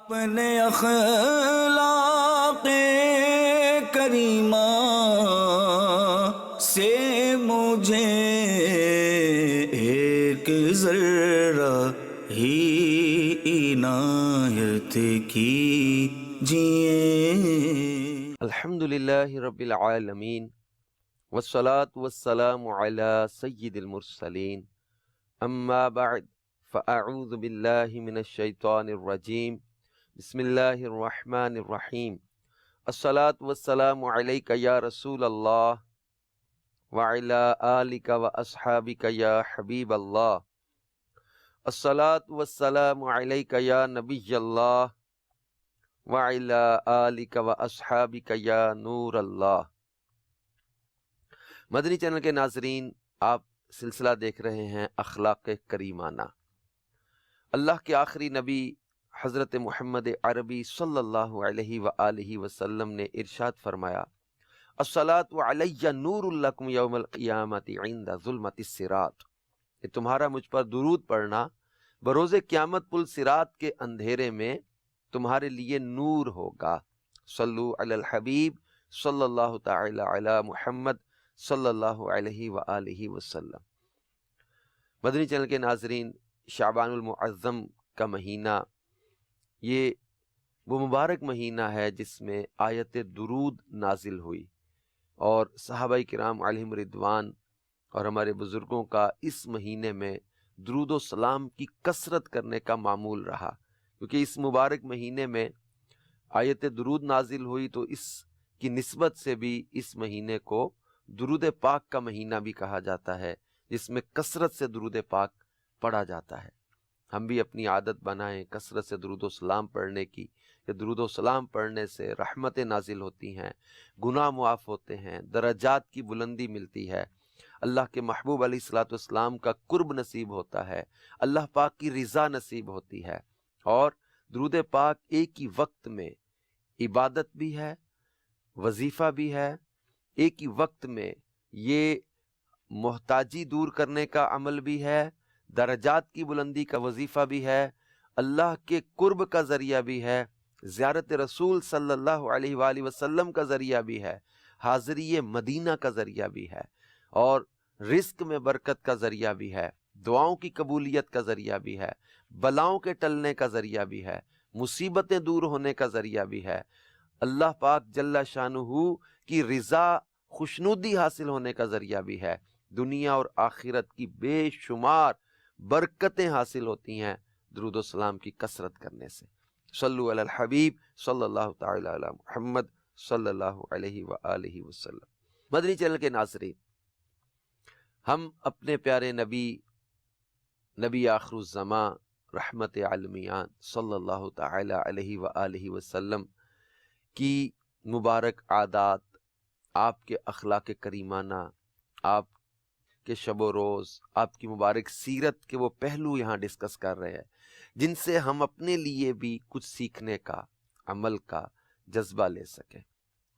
اپنے اخلاق کریمہ سے مجھے ایک ذرہ ہی عنایت کیجئے۔ الحمدللہ رب العالمین والصلاة والسلام علی سید المرسلین، اما بعد فاعوذ باللہ من الشیطان الرجیم، بسم اللہ الرحمن الرحیم۔ الصلاة والسلام علیک یا رسول اللہ وعلی آلک واصحابک یا حبیب اللہ۔ الصلاة والسلام علیک یا نبی اللہ وعلی آلک واصحابک یا نور اللہ۔ مدنی چینل کے ناظرین، آپ سلسلہ دیکھ رہے ہیں اخلاق کریمانہ۔ اللہ کے آخری نبی حضرت محمد عربی صلی اللہ علیہ وآلہ وسلم نے ارشاد فرمایا، الصلاۃ علی نور لکم یوم القیامت عند ظلمت الصراط، کہ تمہارا مجھ پر درود پڑھنا بروز قیامت پل صراط کے اندھیرے میں تمہارے لیے نور ہوگا۔ صلو علی الحبیب صلی اللہ تعالی علی محمد صلی اللہ علیہ وآلہ وسلم۔ مدنی چینل کے ناظرین، شعبان المعظم کا مہینہ یہ وہ مبارک مہینہ ہے جس میں آیت درود نازل ہوئی، اور صحابہ کرام علیہم رضوان اور ہمارے بزرگوں کا اس مہینے میں درود و سلام کی کثرت کرنے کا معمول رہا، کیونکہ اس مبارک مہینے میں آیت درود نازل ہوئی، تو اس کی نسبت سے بھی اس مہینے کو درود پاک کا مہینہ بھی کہا جاتا ہے، جس میں کثرت سے درود پاک پڑھا جاتا ہے۔ ہم بھی اپنی عادت بنائیں کثرت سے درود و سلام پڑھنے کی، کہ درود و سلام پڑھنے سے رحمتیں نازل ہوتی ہیں، گناہ معاف ہوتے ہیں، درجات کی بلندی ملتی ہے، اللہ کے محبوب علیہ الصلوۃ والسلام کا قرب نصیب ہوتا ہے، اللہ پاک کی رضا نصیب ہوتی ہے۔ اور درود پاک ایک ہی وقت میں عبادت بھی ہے، وظیفہ بھی ہے، ایک ہی وقت میں یہ محتاجی دور کرنے کا عمل بھی ہے، درجات کی بلندی کا وظیفہ بھی ہے، اللہ کے قرب کا ذریعہ بھی ہے، زیارت رسول صلی اللہ علیہ وآلہ وسلم کا ذریعہ بھی ہے، حاضری مدینہ کا ذریعہ بھی ہے، اور رزق میں برکت کا ذریعہ بھی ہے، دعاؤں کی قبولیت کا ذریعہ بھی ہے، بلاؤں کے ٹلنے کا ذریعہ بھی ہے، مصیبتیں دور ہونے کا ذریعہ بھی ہے، اللہ پاک جل شانہ کی رضا خوشنودی حاصل ہونے کا ذریعہ بھی ہے، دنیا اور آخرت کی بے شمار برکتیں حاصل ہوتی ہیں درود و سلام کی کثرت کرنے سے۔ صلو علی الحبیب صلی اللہ تعالی علی محمد صلی اللہ علیہ وآلہ وسلم۔ مدنی چینل کے ناظرین، ہم اپنے پیارے نبی آخر الزماں رحمت عالمیان صلی اللہ تعالی علیہ وآلہ وسلم کی مبارک عادات، آپ کے اخلاق کریمانہ، آپ کے شب و روز، آپ کی مبارک سیرت کے وہ پہلو یہاں ڈسکس کر رہے ہیں، جن سے ہم اپنے لیے بھی کچھ سیکھنے کا، عمل کا جذبہ لے سکیں۔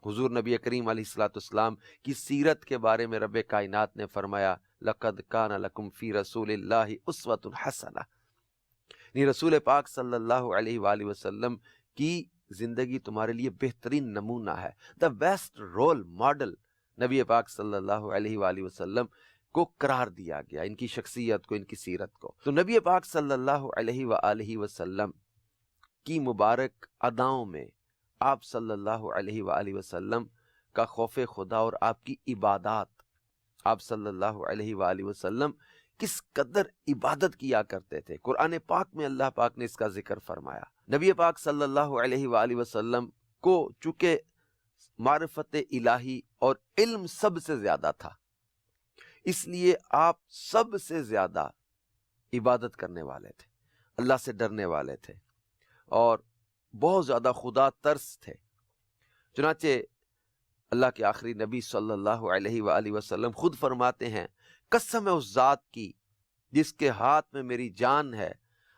حضور نبی کریم علیہ الصلوۃ والسلام کی سیرت کے بارے میں رب کائنات نے فرمایا، لَقَدْ كَانَ لَكُمْ فِي رَسُولِ اللَّهِ أُسْوَةٌ حَسَنَةٌ، یعنی رسول پاک صلی اللہ علیہ وآلہ وسلم کی زندگی تمہارے لیے بہترین نمونہ ہے، دا بیسٹ رول ماڈل نبی پاک صلی اللہ علیہ وآلہ وسلم کو قرار دیا گیا، ان کی شخصیت کو، ان کی سیرت کو۔ تو نبی پاک صلی اللہ علیہ وآلہ وسلم کی مبارک اداؤں میں آپ صلی اللہ علیہ وآلہ وسلم کا خوف خدا اور آپ کی عبادات، آپ صلی اللہ علیہ وآلہ وسلم کس قدر عبادت کیا کرتے تھے، قرآن پاک میں اللہ پاک نے اس کا ذکر فرمایا۔ نبی پاک صلی اللہ علیہ وآلہ وسلم کو چونکہ معرفت الہی اور علم سب سے زیادہ تھا، اس لیے آپ سب سے زیادہ عبادت کرنے والے تھے، اللہ سے ڈرنے والے تھے، اور بہت زیادہ خدا ترس تھے۔ چنانچہ اللہ کے آخری نبی صلی اللہ علیہ وآلہ وسلم خود فرماتے ہیں، قسم ہے اس ذات کی جس کے ہاتھ میں میری جان ہے،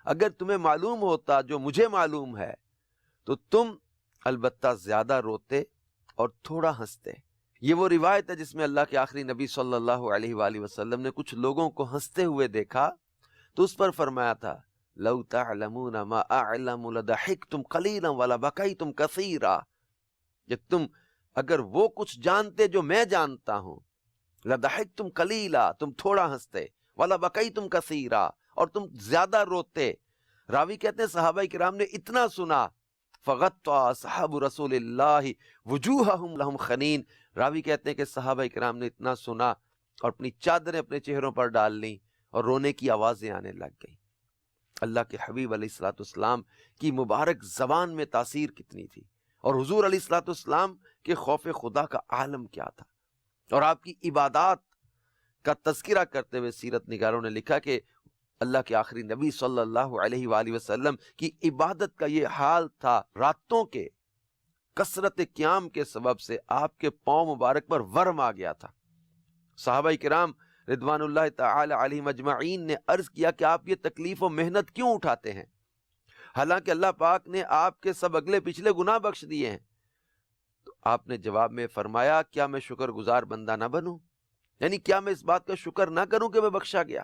اگر تمہیں معلوم ہوتا جو مجھے معلوم ہے تو تم البتہ زیادہ روتے اور تھوڑا ہنستے۔ یہ وہ روایت ہے جس میں اللہ کے آخری نبی صلی اللہ علیہ وآلہ وسلم نے کچھ لوگوں کو ہنستے ہوئے دیکھا تو اس پر فرمایا تھا، لو تعلمون ما اعلم لضحکتم قلیلا ولبکیتم کثیرا، کہ تم اگر وہ کچھ جانتے جو میں جانتا ہوں، لضحکتم قلیلا، تم تھوڑا ہنستے، ولبکیتم کثیرا، اور تم زیادہ روتے۔ راوی کہتے ہیں صحابہ کرام نے اتنا سنا، فغطى اصحاب رسول اللہ وجوہہم لہم خنین، راوی کہتے ہیں کہ صحابہ کرام نے اتنا سنا اور اپنی چادریں اپنے چہروں پر ڈال لیں اور رونے کی آوازیں آنے لگ گئیں۔ اللہ کے حبیب علیہ الصلوۃ والسلام کی مبارک زبان میں تاثیر کتنی تھی، اور حضور علیہ الصلوۃ والسلام کے خوف خدا کا عالم کیا تھا، اور آپ کی عبادات کا تذکرہ کرتے ہوئے سیرت نگاروں نے لکھا کہ اللہ کے آخری نبی صلی اللہ علیہ وآلہ وسلم کی عبادت کا یہ حال تھا، راتوں کے کثرت قیام کے سبب سے آپ کے پاؤں مبارک پر ورم آ گیا تھا۔ صحابہ کرام رضوان اللہ تعالی علیہم اجمعین نے عرض کیا کہ آپ یہ تکلیف و محنت کیوں اٹھاتے ہیں، حالانکہ اللہ پاک نے آپ کے سب اگلے پچھلے گناہ بخش دیے ہیں؟ تو آپ نے جواب میں فرمایا، کیا میں شکر گزار بندہ نہ بنوں؟ یعنی کیا میں اس بات کا شکر نہ کروں کہ میں بخشا گیا؟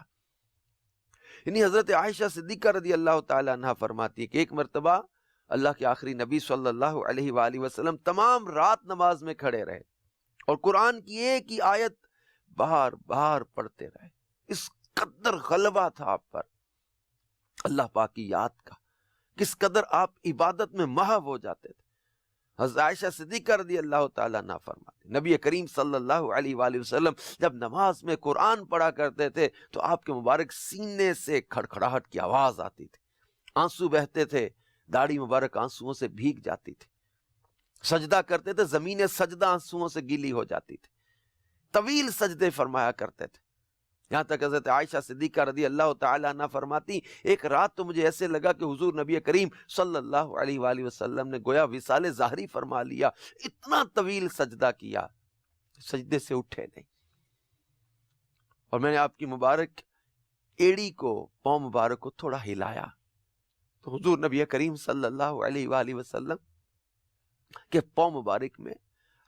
یعنی حضرت عائشہ صدیقہ رضی اللہ تعالی عنہ فرماتی ہے کہ ایک مرتبہ اللہ کے آخری نبی صلی اللہ علیہ وآلہ وسلم تمام رات نماز میں کھڑے رہے اور قرآن کی ایک ہی آیت بار بار پڑھتے رہے۔ اس قدر غلبہ تھا آپ پر اللہ پاک کی یاد کا، کس قدر آپ عبادت میں محو ہو جاتے تھے۔ حضرت عائشہ صدیقہ رضی اللہ تعالیٰ عنہ فرماتے، نبی کریم صلی اللہ علیہ وآلہ وسلم جب نماز میں قرآن پڑھا کرتے تھے تو آپ کے مبارک سینے سے کھڑکھڑاہٹ کی آواز آتی تھی، آنسو بہتے تھے، داڑھی مبارک آنسوؤں سے بھیگ جاتی تھی، سجدہ کرتے تھے، زمین سجدہ آنسوؤں سے گیلی ہو جاتی تھی، طویل سجدے فرمایا کرتے تھے، یہاں تک حضرت عائشہ صدیقہ رضی اللہ تعالیٰ عنہ فرماتی، ایک رات تو مجھے ایسے لگا کہ حضور نبی کریم صلی اللہ علیہ وآلہ وسلم نے گویا وصال ظاہری فرما لیا، اتنا طویل سجدہ کیا، سجدے سے اٹھے نہیں۔ اور میں نے آپ کی مبارک ایڑی کو، پاؤں مبارک کو تھوڑا ہلایا تو حضور نبی کریم صلی اللہ علیہ وآلہ وسلم کے پاؤں مبارک میں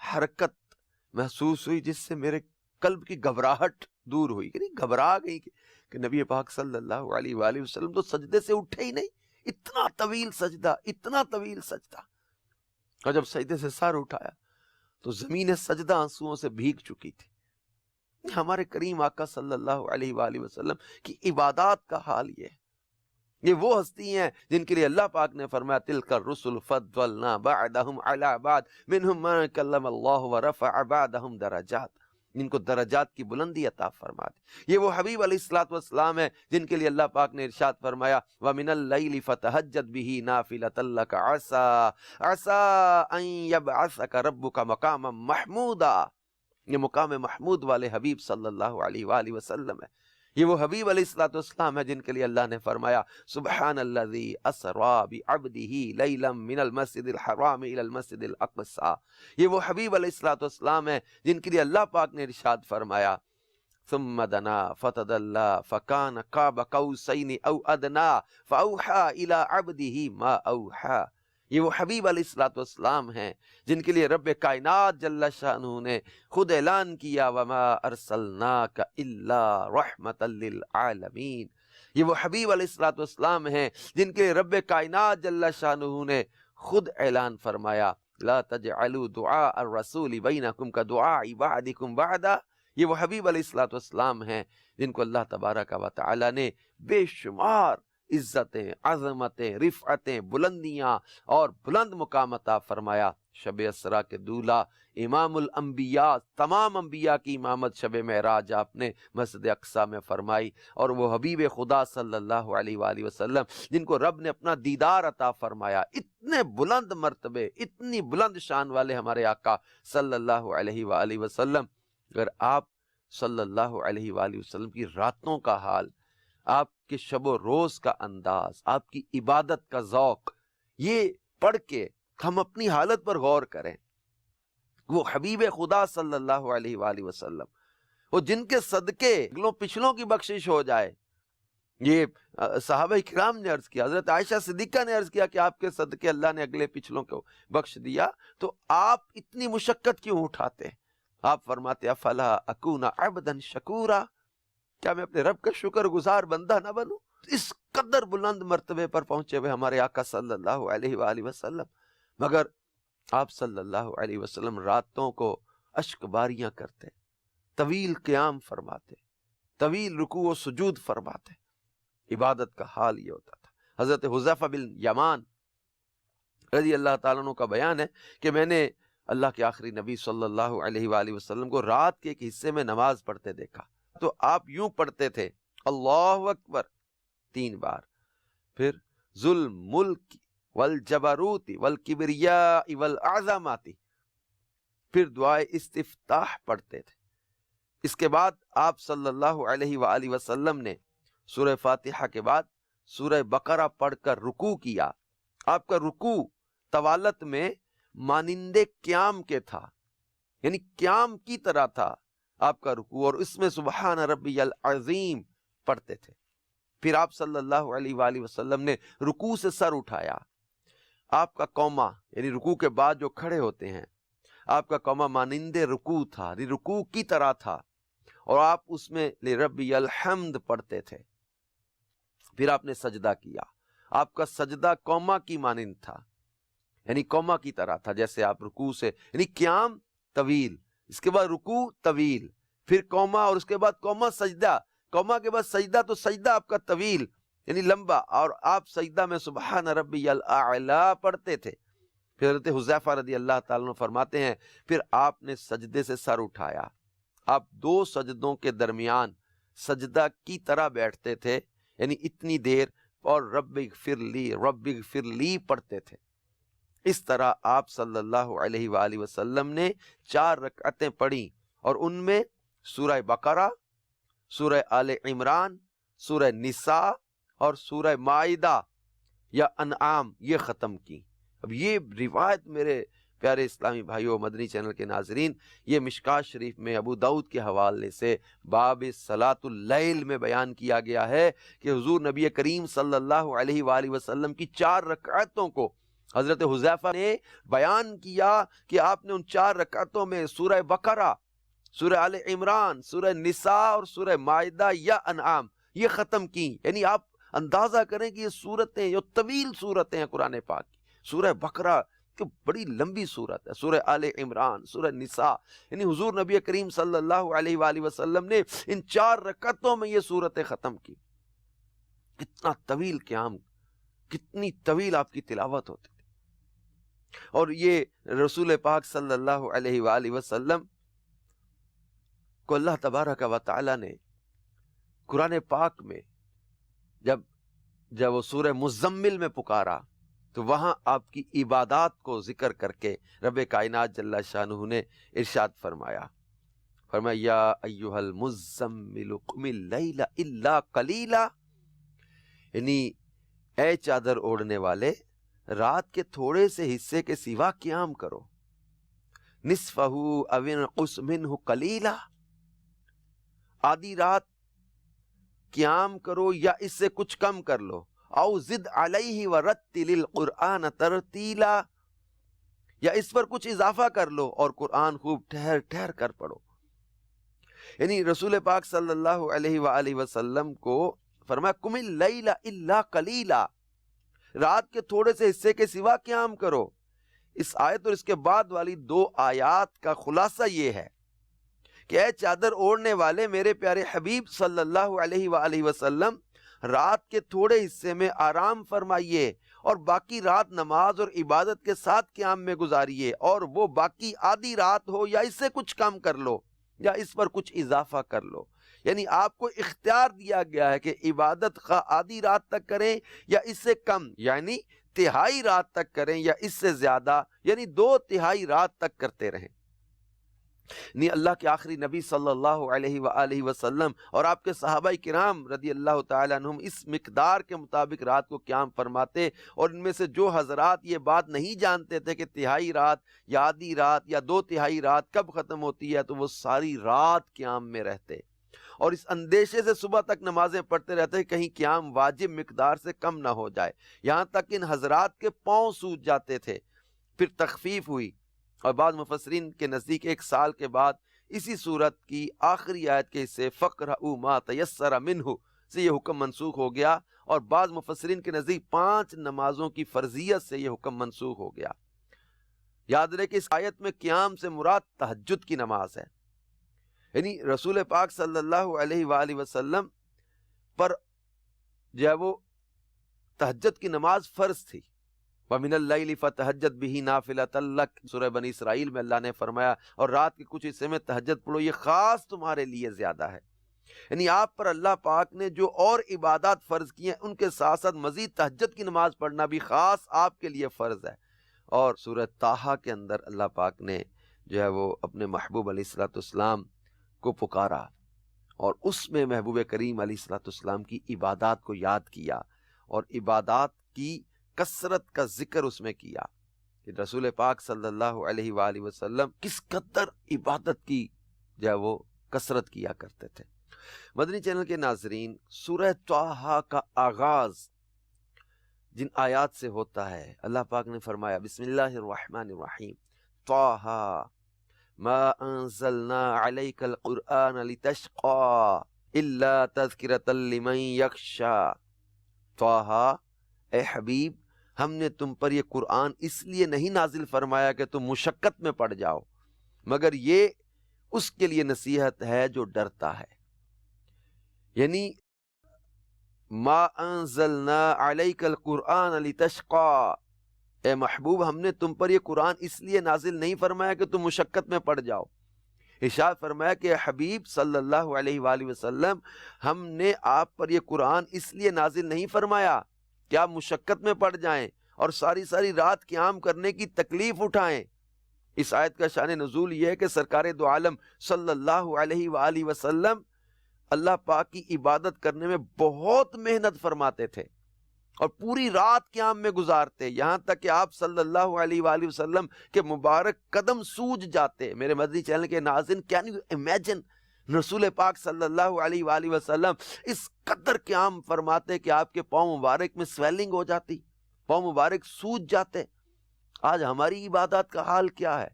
حرکت محسوس ہوئی، جس سے میرے قلب کی گھبراہٹ دور ہوئی، یعنی گھبرا گئی کہ نبی پاک صلی اللہ علیہ وآلہ وسلم تو سجدے سے اٹھے ہی نہیں، اتنا طویل سجدہ، اتنا طویل سجدہ۔ اور جب سجدے سے سر اٹھایا تو زمین سجدہ آنسوؤں سے بھیگ چکی تھی۔ ہمارے کریم آقا صلی اللہ علیہ وآلہ وسلم کی عبادات کا حال یہ ہے۔ یہ وہ ہستی ہیں جن کے لیے اللہ پاک نے فرمایا تلک الرسل فضلنا بعدهم علی بعد منهم من کلم اللہ ورفع بعدهم درجات، جن کو درجات کی بلندی عطا فرما دی۔ یہ وہ حبیب علیہ الصلوۃ والسلام ہے جن کے لیے اللہ پاک نے ارشاد فرمایا وَمِنَ اللَّيْلِ فَتَهَجَّدْ بِهِ نَافِلَةً لَكَ عَسَىٰ أَن يَبْعَثَكَ رَبُّكَ مَقَامًا مَحْمُودًا۔ یہ مقام محمود والے حبیب صلی اللہ علیہ وآلہ وسلم ہے۔ یہ وہ حبیب علیہ الصلوۃ والسلام ہے جن کے لیے اللہ نے فرمایا سبحان الذی اسریٰ بعبدہ لیلا من المسجد الحرام الی المسجد الاقصی۔ یہ وہ حبیب علیہ الصلوۃ والسلام ہے جن کے لیے اللہ پاک نے ارشاد فرمایا ثم دنا فتدلی فکان قاب قوسین او ادنی فاوحی الی عبدہ ما اوحی۔ یہ وہ حبیب علیہ الصلوۃ والسلام ہیں جن کے لیے رب کائنات جل شانہ نے خود اعلان کیا وما ارسلناک الا رحمۃ للعالمین۔ یہ وہ حبیب علیہ الصلوۃ والسلام ہیں جن کے لیے رب کائنات جل شانہ نے خود اعلان فرمایا لا تجعلوا دعاء الرسول بینکم کدعاء بعضکم بعضا۔ یہ وہ حبیب علیہ الصلوۃ والسلام ہیں جن کو اللہ تبارک و تعالی نے بے شمار عزتیں، عظمتیں، رفعتیں، بلندیاں اور بلند مقام عطا فرمایا۔ شب اسرا کے دولہ امام الانبیاء، تمام انبیاء کی امامت شب معراج آپ نے مسجد اقصی میں فرمائی، اور وہ حبیب خدا صلی اللہ علیہ وآلہ وسلم جن کو رب نے اپنا دیدار عطا فرمایا، اتنے بلند مرتبے، اتنی بلند شان والے ہمارے آقا صلی اللہ علیہ وآلہ وسلم۔ اگر آپ صلی اللہ علیہ وآلہ وسلم کی راتوں کا حال، آپ کے شب و روز کا انداز، آپ کی عبادت کا ذوق، یہ پڑھ کے ہم اپنی حالت پر غور کریں۔ وہ حبیب خدا صلی اللہ علیہ وآلہ وسلم، وہ جن کے صدقے اگلوں پچھلوں کی بخشش ہو جائے۔ یہ صحابہ کرام نے عرض کیا، حضرت عائشہ صدیقہ نے عرض کیا کہ آپ کے صدقے اللہ نے اگلے پچھلوں کو بخش دیا، تو آپ اتنی مشقت کیوں اٹھاتے ہیں؟ آپ فرماتے افلا اکون عبدا شکورا، کیا میں اپنے رب کا شکر گزار بندہ نہ بنوں؟ اس قدر بلند مرتبے پر پہنچے ہوئے ہمارے آقا صلی اللہ علیہ وآلہ وسلم، مگر آپ صلی اللہ علیہ وسلم راتوں کو اشک باریاں کرتے، طویل قیام فرماتے، طویل رکوع و سجود فرماتے۔ عبادت کا حال یہ ہوتا تھا۔ حضرت حذیفہ بن یمان رضی اللہ تعالیٰ عنہ کا بیان ہے کہ میں نے اللہ کے آخری نبی صلی اللہ علیہ وآلہ وسلم کو رات کے ایک حصے میں نماز پڑھتے دیکھا، تو آپ یوں پڑھتے تھے، اللہ اکبر 3 بار، پھر ذل ملک والجبروت والکبریاء والعظمات، پھر دعائے استفتاح پڑھتے تھے۔ اس کے بعد آپ صلی اللہ علیہ وآلہ وسلم نے سورہ فاتحہ کے بعد سورہ بقرہ پڑھ کر رکوع کیا۔ آپ کا رکوع طوالت میں مانند قیام کے تھا، یعنی قیام کی طرح تھا آپ کا رکوع، اور اس میں سبحان ربی العظیم پڑھتے تھے۔ پھر آپ صلی اللہ علیہ وآلہ وسلم نے رکوع سے سر اٹھایا، آپ کا قومہ یعنی رکوع کے بعد جو کھڑے ہوتے ہیں، آپ کا قومہ مانند رکوع تھا، رکوع کی طرح تھا، اور آپ اس میں لربی الحمد پڑھتے تھے۔ پھر آپ نے سجدہ کیا، آپ کا سجدہ قومہ کی مانند تھا، یعنی قومہ کی طرح تھا، جیسے آپ رکوع سے یعنی قیام طویل، اس کے بعد رکوع طویل، پھر قومہ، اور اس کے بعد قومہ سجدہ، قومہ کے بعد سجدہ، تو سجدہ آپ کا طویل یعنی لمبا، اور آپ سجدہ میں سبحان ربی الاعلیٰ پڑھتے تھے۔ پھر حضرت حذیفہ رضی اللہ تعالیٰ عنہ فرماتے ہیں پھر آپ نے سجدے سے سر اٹھایا، آپ 2 سجدوں کے درمیان سجدہ کی طرح بیٹھتے تھے، یعنی اتنی دیر، اور رب اغفر لی پڑھتے تھے۔ اس طرح آپ صلی اللہ علیہ وآلہ وسلم نے 4 رکعتیں پڑھی، اور ان میں سورہ بقرہ، سورہ آل عمران، سورہ نساء اور سورہ مائدہ یا انعام یہ ختم کی۔ اب یہ روایت میرے پیارے اسلامی بھائیوں، مدنی چینل کے ناظرین، یہ مشکوٰۃ شریف میں ابو داؤد کے حوالے سے باب صلاۃ اللیل میں بیان کیا گیا ہے کہ حضور نبی کریم صلی اللہ علیہ وآلہ وسلم کی 4 رکعتوں کو حضرت حذیفہ نے بیان کیا کہ آپ نے ان 4 رکعتوں میں سورہ بقرہ، سورہ آل عمران، سورہ نساء اور سورہ مائدہ یا انعام یہ ختم کی۔ یعنی آپ اندازہ کریں کہ یہ صورتیں، یہ طویل صورتیں ہیں قرآن پاک کی۔ سورہ بقرہ کہ بڑی لمبی صورت ہے، سورہ آل عمران، سورہ نساء، یعنی حضور نبی کریم صلی اللہ علیہ وآلہ وسلم نے ان 4 رکعتوں میں یہ صورتیں ختم کی۔ کتنا طویل قیام، کتنی طویل آپ کی تلاوت ہوتی تھی۔ اور یہ رسول پاک صلی اللہ علیہ وآلہ وسلم کو اللہ تبارک و تعالی نے قرآن پاک میں جب وہ سورہ مزمل میں پکارا تو وہاں آپ کی عبادات کو ذکر کر کے رب کائنات جل شانہ نے ارشاد فرمایا یا ایھا المزمل قم اللیل الا قلیلا، یعنی اے چادر اوڑھنے والے رات کے تھوڑے سے حصے کے سوا قیام کرو، نصفہ او انقص منہ قلیلا، آدھی رات قیام کرو یا اس سے کچھ کم کر لو، او زد علیہ ورتل القرآن ترتیلا، یا اس پر کچھ اضافہ کر لو اور قرآن خوب ٹھہر ٹھہر کر پڑھو۔ یعنی رسول پاک صلی اللہ علیہ وآلہ وسلم کو فرمایا قم اللیل الا قلیلا، رات کے تھوڑے سے حصے کے سوا قیام کرو۔ اس آیت اور اس کے بعد والی 2 آیات کا خلاصہ یہ ہے کہ اے چادر اوڑھنے والے میرے پیارے حبیب صلی اللہ علیہ وآلہ وسلم رات کے تھوڑے حصے میں آرام فرمائیے اور باقی رات نماز اور عبادت کے ساتھ قیام میں گزاریے، اور وہ باقی آدھی رات ہو یا اس سے کچھ کم کر لو یا اس پر کچھ اضافہ کر لو۔ یعنی آپ کو اختیار دیا گیا ہے کہ عبادت خواہ آدھی رات تک کریں یا اس سے کم، یعنی تہائی رات تک کریں یا اس سے زیادہ، یعنی 2/3 رات تک کرتے رہیں۔ نہیں، اللہ کے آخری نبی صلی اللہ علیہ وآلہ وسلم اور آپ کے صحابہ کرام رضی اللہ تعالی عنہم اس مقدار کے مطابق رات کو قیام فرماتے، اور ان میں سے جو حضرات یہ بات نہیں جانتے تھے کہ تہائی رات یا آدھی رات یا 2/3 رات کب ختم ہوتی ہے، تو وہ ساری رات قیام میں رہتے اور اس اندیشے سے صبح تک نمازیں پڑھتے رہتے کہیں قیام واجب مقدار سے کم نہ ہو جائے، یہاں تک ان حضرات کے پاؤں سوج جاتے تھے۔ پھر تخفیف ہوئی اور بعض مفسرین کے نزدیک 1 سال کے بعد اسی صورت کی آخری آیت کے حصے فقرؤوا ما تیسر منہ سے یہ حکم منسوخ ہو گیا، اور بعض مفسرین کے نزدیک 5 نمازوں کی فرضیت سے یہ حکم منسوخ ہو گیا۔ یاد رہے کہ اس آیت میں قیام سے مراد تہجد کی نماز ہے، یعنی رسول پاک صلی اللہ علیہ وآلہ وسلم پر جو ہے وہ تہجد کی نماز فرض تھی۔ وَمِنَ اللَّيْلِ فَتَهَجَّدْ بِهِ نَافِلَةً لَكَ، سورہ بنی اسرائیل میں اللہ نے فرمایا، اور رات کے کچھ حصے میں تہجد پڑھو، یہ خاص تمہارے لیے زیادہ ہے۔ یعنی آپ پر اللہ پاک نے جو اور عبادات فرض کی ہیں ان کے ساتھ ساتھ مزید تہجد کی نماز پڑھنا بھی خاص آپ کے لیے فرض ہے۔ اور سورہ طٰہٰ کے اندر اللہ پاک نے جو ہے وہ اپنے محبوب علیہ الصلوۃ والسلام کو پکارا، اور اس میں محبوب کریم علیہ الصلوۃ والسلام کی عبادات کو یاد کیا، اور عبادات کی کثرت کا ذکر اس میں کیا کہ رسول پاک صلی اللہ علیہ وآلہ وسلم کس قدر عبادت کی جو ہے وہ کثرت کیا کرتے تھے۔ مدنی چینل کے ناظرین، سورہ طٰہٰ کا آغاز جن آیات سے ہوتا ہے، اللہ پاک نے فرمایا بسم اللہ الرحمن الرحیم، طٰہٰ ما انزلنا علیک القرآن لتشقى الا تذکرۃ لمن یخشی۔ طٰہٰ، اے حبیب، ہم نے تم پر یہ قرآن اس لیے نہیں نازل فرمایا کہ تم مشقت میں پڑ جاؤ، مگر یہ اس کے لیے نصیحت ہے جو ڈرتا ہے۔ یعنی ما انزلنا علیک القرآن لتشقى، اے محبوب، ہم نے تم پر یہ قرآن اس لیے نازل نہیں فرمایا کہ تم مشقت میں پڑ جاؤ۔ ارشاد فرمایا کہ حبیب صلی اللہ علیہ وآلہ وسلم، ہم نے آپ پر یہ قرآن اس لیے نازل نہیں فرمایا کہ آپ مشقت میں پڑ جائیں اور ساری ساری رات قیام کرنے کی تکلیف اٹھائیں۔ اس آیت کا شان نزول یہ ہے کہ سرکار دو عالم صلی اللہ علیہ وآلہ وسلم اللہ پاک کی عبادت کرنے میں بہت محنت فرماتے تھے اور پوری رات قیام میں گزارتے، یہاں تک کہ آپ صلی اللہ علیہ وآلہ وسلم کے مبارک قدم سوج جاتے۔ میرے مدنی چینل کے ناظرین، کین یو امیجن، رسول پاک صلی اللہ علیہ وآلہ وسلم اس قدر قیام فرماتے کہ آپ کے پاؤں مبارک میں سویلنگ ہو جاتی، پاؤں مبارک سوج جاتے۔ آج ہماری عبادات کا حال کیا ہے؟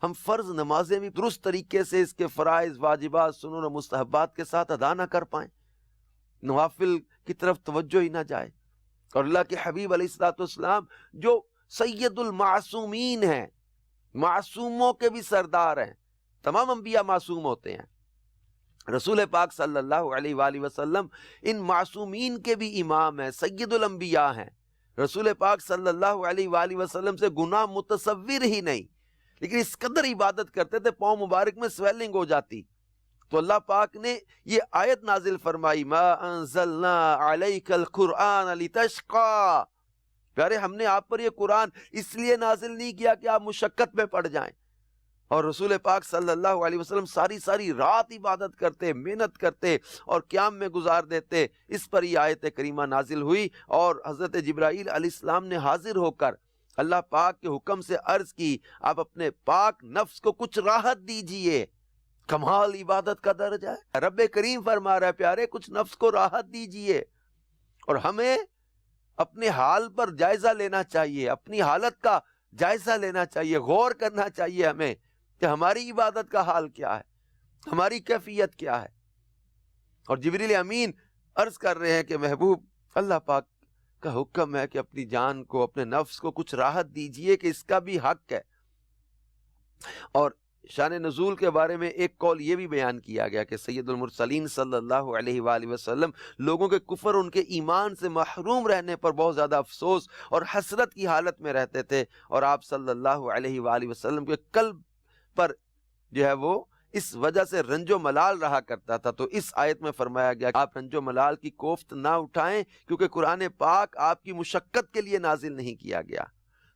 ہم فرض نمازیں بھی درست طریقے سے اس کے فرائض، واجبات، سنن و مستحبات کے ساتھ ادا نہ کر پائیں، نوافل کی طرف توجہ ہی نہ جائے۔ اور اللہ کے حبیب علیہ الصلوۃ والسلام جو سید المعصومین ہیں، معصوموں کے بھی سردار ہیں، تمام انبیاء معصوم ہوتے ہیں، رسول پاک صلی اللہ علیہ وآلہ وسلم ان معصومین کے بھی امام ہیں، سید الانبیاء ہیں۔ رسول پاک صلی اللہ علیہ وآلہ وسلم سے گناہ متصور ہی نہیں، لیکن اس قدر عبادت کرتے تھے پاؤں مبارک میں سویلنگ ہو جاتی۔ تو اللہ پاک نے یہ آیت نازل فرمائی، ما انزلنا علیک القرآن لتشقى، پیارے ہم نے آپ پر یہ قرآن اس لیے نازل نہیں کیا کہ آپ مشقت میں پڑ جائیں۔ اور رسول پاک صلی اللہ علیہ وسلم ساری ساری رات عبادت کرتے، محنت کرتے اور قیام میں گزار دیتے۔ اس پر یہ آیت کریمہ نازل ہوئی، اور حضرت جبرائیل علیہ السلام نے حاضر ہو کر اللہ پاک کے حکم سے عرض کی، آپ اپنے پاک نفس کو کچھ راحت دیجئے۔ کمال عبادت کا درجہ ہے، رب کریم فرما رہا ہے پیارے کچھ نفس کو راحت دیجئے۔ اور ہمیں اپنے حال پر جائزہ لینا چاہیے، اپنی حالت کا جائزہ لینا چاہیے، غور کرنا چاہیے ہمیں کہ ہماری عبادت کا حال کیا ہے، ہماری کیفیت کیا ہے۔ اور جبریل امین عرض کر رہے ہیں کہ محبوب، اللہ پاک کا حکم ہے کہ اپنی جان کو، اپنے نفس کو کچھ راحت دیجئے کہ اس کا بھی حق ہے۔ اور شان نزول کے بارے میں ایک قول یہ بھی بیان کیا گیا کہ سید المرسلین صلی اللہ علیہ وآلہ وسلم لوگوں کے کفر، ان کے ایمان سے محروم رہنے پر بہت زیادہ افسوس اور حسرت کی حالت میں رہتے تھے، اور آپ صلی اللہ علیہ وآلہ وسلم کے قلب پر جو ہے وہ اس وجہ سے رنج و ملال رہا کرتا تھا۔ تو اس آیت میں فرمایا گیا کہ آپ رنج و ملال کی کوفت نہ اٹھائیں، کیونکہ قرآن پاک آپ کی مشقت کے لیے نازل نہیں کیا گیا۔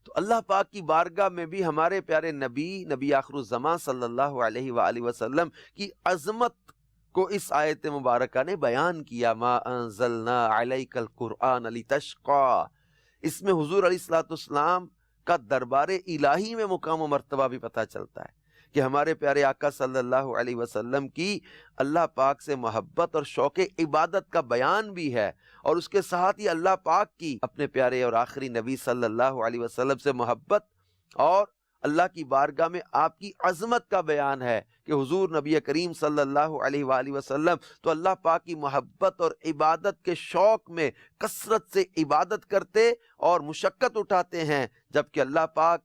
تو اللہ پاک کی بارگاہ میں بھی ہمارے پیارے نبی آخر الزمان صلی اللہ علیہ وآلہ وسلم کی عظمت کو اس آیت مبارکہ نے بیان کیا، ما انزلنا علیک القرآن لتشقى۔ اس میں حضور علیہ الصلوۃ والسلام کا دربار الہی میں مقام و مرتبہ بھی پتہ چلتا ہے کہ ہمارے پیارے آقا صلی اللہ علیہ وسلم کی اللہ پاک سے محبت اور شوق عبادت کا بیان بھی ہے، اور اس کے ساتھ ہی اللہ پاک کی اپنے پیارے اور آخری نبی صلی اللہ علیہ وسلم سے محبت اور اللہ کی بارگاہ میں آپ کی عظمت کا بیان ہے کہ حضور نبی کریم صلی اللہ علیہ وآلہ وسلم تو اللہ پاک کی محبت اور عبادت کے شوق میں کثرت سے عبادت کرتے اور مشقت اٹھاتے ہیں، جبکہ اللہ پاک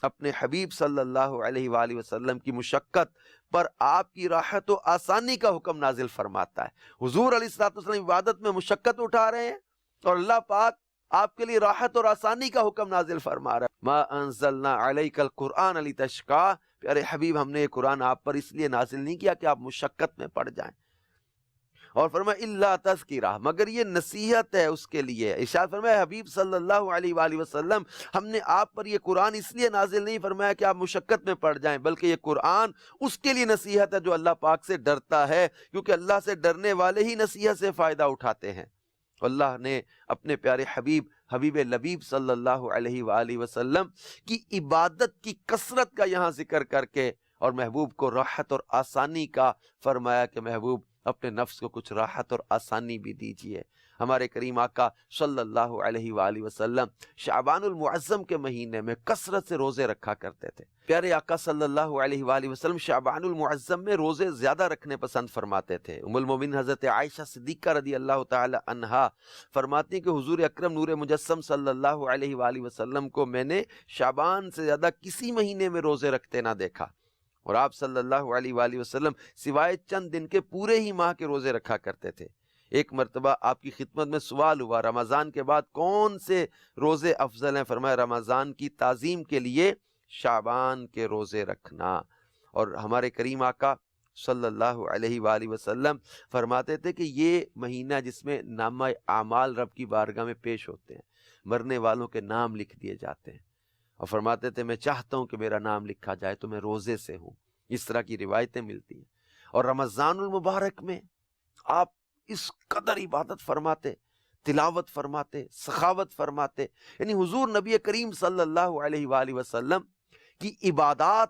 اپنے حبیب صلی اللہ علیہ وآلہ وسلم کی مشقت پر آپ کی راحت و آسانی کا حکم نازل فرماتا ہے۔ حضور علیہ الصلوۃ والسلام عبادت میں مشقت اٹھا رہے ہیں اور اللہ پاک آپ کے لیے راحت اور آسانی کا حکم نازل فرما رہا ہے۔ ما انزلنا علیک القرآن لتشقی، پیارے حبیب ہم نے یہ قرآن آپ پر اس لیے نازل نہیں کیا کہ آپ مشقت میں پڑ جائیں، اور فرمایا الا تذکرہ، مگر یہ نصیحت ہے اس کے لیے۔ ارشاد فرمایا حبیب صلی اللہ علیہ وآلہ وسلم ہم نے آپ پر یہ قرآن اس لیے نازل نہیں فرمایا کہ آپ مشقت میں پڑ جائیں، بلکہ یہ قرآن اس کے لیے نصیحت ہے جو اللہ پاک سے ڈرتا ہے، کیونکہ اللہ سے ڈرنے والے ہی نصیحت سے فائدہ اٹھاتے ہیں۔ اللہ نے اپنے پیارے حبیب لبیب صلی اللہ علیہ وآلہ وسلم کی عبادت کی کثرت کا یہاں ذکر کر کے اور محبوب کو راحت اور آسانی کا فرمایا کہ محبوب اپنے نفس کو کچھ راحت اور آسانی بھی دیجیے۔ ہمارے کریم آقا صلی اللہ علیہ وآلہ وسلم شعبان المعظم کے مہینے میں کثرت سے روزے رکھا کرتے تھے۔ پیارے آقا صلی اللہ علیہ وآلہ وسلم شعبان المعظم میں روزے زیادہ رکھنے پسند فرماتے تھے۔ ام المومنین حضرت عائشہ صدیقہ رضی اللہ تعالی عنہا فرماتی ہیں کہ حضور اکرم نور مجسم صلی اللہ علیہ وآلہ وسلم کو میں نے شعبان سے زیادہ کسی مہینے میں روزے رکھتے نہ دیکھا، اور آپ صلی اللہ علیہ وآلہ وسلم سوائے چند دن کے پورے ہی ماہ کے روزے رکھا کرتے تھے۔ ایک مرتبہ آپ کی خدمت میں سوال ہوا رمضان کے بعد کون سے روزے افضل ہیں؟ فرمایا رمضان کی تعظیم کے لیے شعبان کے روزے رکھنا۔ اور ہمارے کریم آقا صلی اللہ علیہ وآلہ وسلم فرماتے تھے کہ یہ مہینہ جس میں نامہ اعمال رب کی بارگاہ میں پیش ہوتے ہیں، مرنے والوں کے نام لکھ دیے جاتے ہیں، اور فرماتے تھے میں چاہتا ہوں کہ میرا نام لکھا جائے تو میں روزے سے ہوں۔ اس طرح کی روایتیں ملتی ہیں۔ اور رمضان المبارک میں آپ اس قدر عبادت فرماتے، تلاوت فرماتے، سخاوت فرماتے، یعنی حضور نبی کریم صلی اللہ علیہ وآلہ وسلم کی عبادات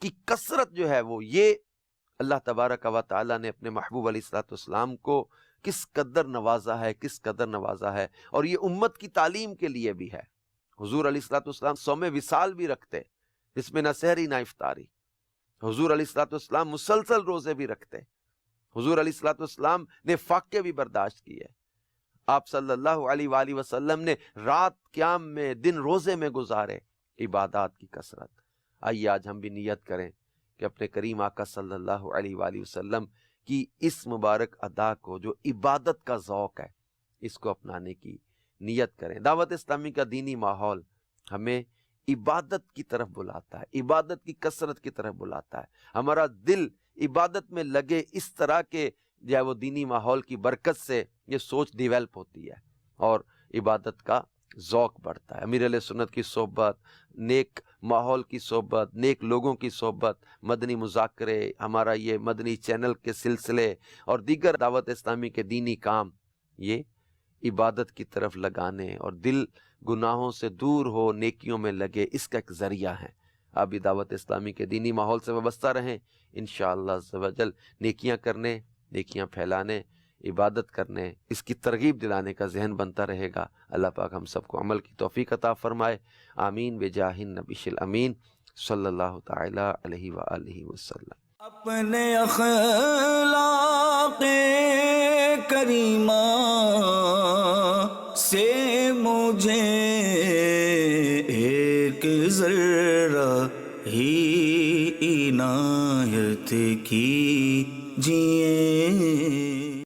کی کثرت جو ہے وہ یہ اللہ تبارک و تعالیٰ نے اپنے محبوب علیہ الصلوۃ والسلام کو کس قدر نوازا ہے، کس قدر نوازا ہے، اور یہ امت کی تعلیم کے لیے بھی ہے۔ حضور علیہ الصلوۃ والسلام صوم وصال بھی رکھتے جس میں نہ سحری نہ افطاری۔ حضور علیہ الصلوۃ والسلام مسلسل روزے بھی رکھتے۔ حضور علیہ الصلوۃ والسلام نے فاقے بھی برداشت کیے۔ آپ صلی اللہ علیہ وآلہ وسلم نے رات قیام میں، دن روزے میں گزارے، عبادات کی کثرت۔ آئیے آج ہم بھی نیت کریں کہ اپنے کریم آقا صلی اللہ علیہ وآلہ وسلم کی اس مبارک ادا کو جو عبادت کا ذوق ہے اس کو اپنانے کی نیت کریں۔ دعوت اسلامی کا دینی ماحول ہمیں عبادت کی طرف بلاتا ہے، عبادت کی کثرت کی طرف بلاتا ہے۔ ہمارا دل عبادت میں لگے، اس طرح کے جو ہے وہ دینی ماحول کی برکت سے یہ سوچ ڈیویلپ ہوتی ہے اور عبادت کا ذوق بڑھتا ہے۔ امیر علیہ سنت کی صحبت، نیک ماحول کی صحبت، نیک لوگوں کی صحبت، مدنی مذاکرے، ہمارا یہ مدنی چینل کے سلسلے اور دیگر دعوت اسلامی کے دینی کام، یہ عبادت کی طرف لگانے اور دل گناہوں سے دور ہو، نیکیوں میں لگے، اس کا ایک ذریعہ ہے۔ آپ بھی دعوت اسلامی کے دینی ماحول سے وابستہ رہیں، انشاءاللہ عز و جل نیکیاں کرنے، نیکیاں پھیلانے، عبادت کرنے، اس کی ترغیب دلانے کا ذہن بنتا رہے گا۔ اللہ پاک ہم سب کو عمل کی توفیق عطا فرمائے، آمین بجاہ النبی الامین صلی اللہ تعالی علیہ وآلہ وسلم۔ اپنے اخلاق کریمہ سے مجھے ایک ذرہ ہی عنایت کیجیے۔